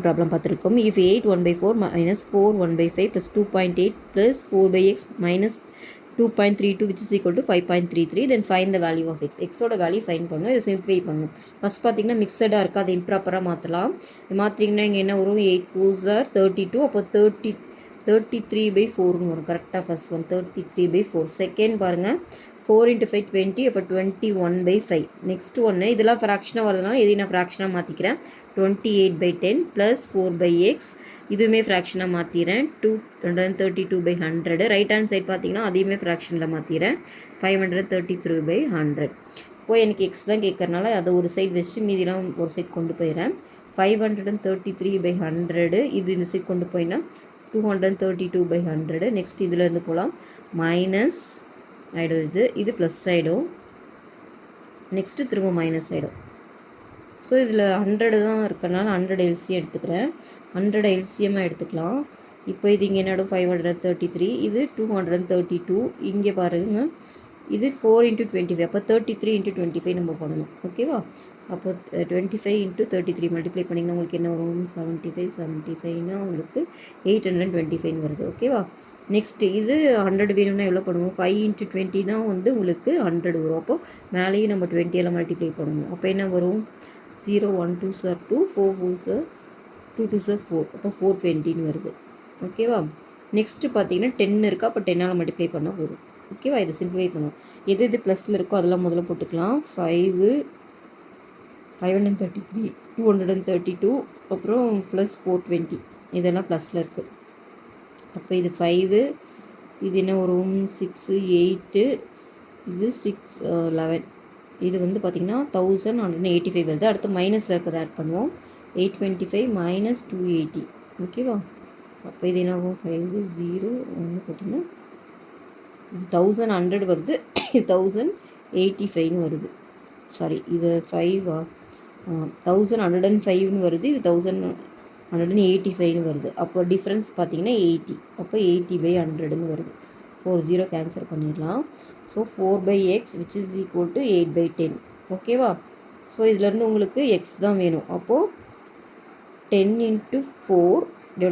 Problem பார்த்துருக்கோம். If 8 1/4 minus 4 1/5 plus 2.8 plus 4/x minus 2.32 which is equal to 5.33, then find the value of x. xோட value find பண்ணணும். இதை சிம்பிளை பண்ணணும். First பார்த்தீங்கன்னா மிக்சடாக இருக்குது, அது இம்ப்ராப்பராக மாற்றலாம். மாற்றிங்கன்னா இங்கே என்ன வரும், 8 4s are 32, அப்போ 33/4 வரும். கரெக்டாக ஃபஸ்ட் ஒன் 33/4. செகண்ட் பாருங்கள் 4 × 5 20, அப்போ 21/5. நெக்ஸ்ட் ஒன்று இதெல்லாம் ஃப்ராக்ஷனாக வரதுனால இதை நான் ஃப்ராக்ஷனாக மாற்றிக்கிறேன். 28/10 ப்ளஸ் 4/x, இதுவுமே ஃப்ராக்ஷனாக மாற்றிடுறேன். 232/100. ரைட் ஹேண்ட் சைட் பார்த்தீங்கன்னா அதையுமே ஃப்ராக்ஷனில் மாற்றிடுறேன். 533/100. இப்போ எனக்கு எக்ஸ் தான் கேட்கறனால அதை ஒரு சைட் வச்சுட்டு மீதிலாம் ஒரு சைட் கொண்டு போயிடுறேன். 533/100 இது இந்த சைட் கொண்டு போயின்னா 232/100. நெக்ஸ்ட் இதிலேருந்து போகலாம். மைனஸ் ஆகிடும், இது ப்ளஸ் ஆகிடும். நெக்ஸ்ட்டு திரும்ப மைனஸ் ஆகிடும். ஸோ இதில் 100 தான் இருக்கிறனால 100 எல்சியம் எடுத்துக்கிறேன். 100 எல்சியமாக எடுத்துக்கலாம். இப்போ இது இங்கே என்னோட 533, இது 232. இங்கே பாருங்கள் இது 4 × 25, அப்போ 33 × 25 நம்ம பண்ணணும். ஓகேவா? அப்போ 25 × 33 மல்டிப்ளை பண்ணிங்கன்னா உங்களுக்கு என்ன வரும், 75 உங்களுக்கு 825 வருது. ஓகேவா? நெக்ஸ்ட்டு இது 100 வேணும்னா எவ்வளோ பண்ணுவோம், 5 × 20 தான் வந்து உங்களுக்கு 100 வரும். அப்போது மேலேயும் நம்ம 20 எல்லாம் மல்டிப்ளை பண்ணணும். அப்போ என்ன வரும், 0 1 2s are 2, 4 4s are 2 2s are 4, அப்போ 420 வருது. ஓகேவா? நெக்ஸ்ட்டு பார்த்தீங்கன்னா 10 இருக்குது, அப்போ 10ஆல் மல்டிப்ளை பண்ணால் போதும். ஓகேவா? இதை சிம்பிளை பண்ணுவோம். எது ப்ளஸில் இருக்கோ அதெல்லாம் முதல்ல போட்டுக்கலாம். 533 232, அப்புறம் ப்ளஸ் 420, இதெல்லாம் ப்ளஸில் இருக்குது. அப்போ இது 5, இது என்ன வரும் 6 8, இது 6 11, இது வந்து பார்த்திங்கன்னா 1185 வருது. அடுத்து மைனஸில் இருக்கிறத ஆட் பண்ணுவோம். 825 மைனஸ் 280. ஓகேவா? அப்போ இது என்ன ஆகும், 5 0 1 பார்த்திங்கன்னா 1100 வருது. 1085 வருது. சாரி, இது 5 1105 வருது. இது 1185 வருது. அப்போ டிஃப்ரென்ஸ் பார்த்திங்கன்னா 80. அப்போ 80/100 வருது. 4 0 கேன்சல் பண்ணிடலாம். So 4/x which is equal to 8/10. ஓகேவா? ஸோ இதிலேருந்து உங்களுக்கு எக்ஸ் தான் வேணும். அப்போது 10 × 4 /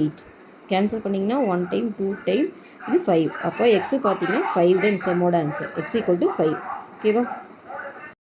8 கேன்சல் பண்ணிங்கன்னா 1 டைம் 2 டைம் இது 5. அப்போ எக்ஸு பார்த்தீங்கன்னா 5 தான் செம்மோட ஆன்சர். x = 5. ஓகேவா?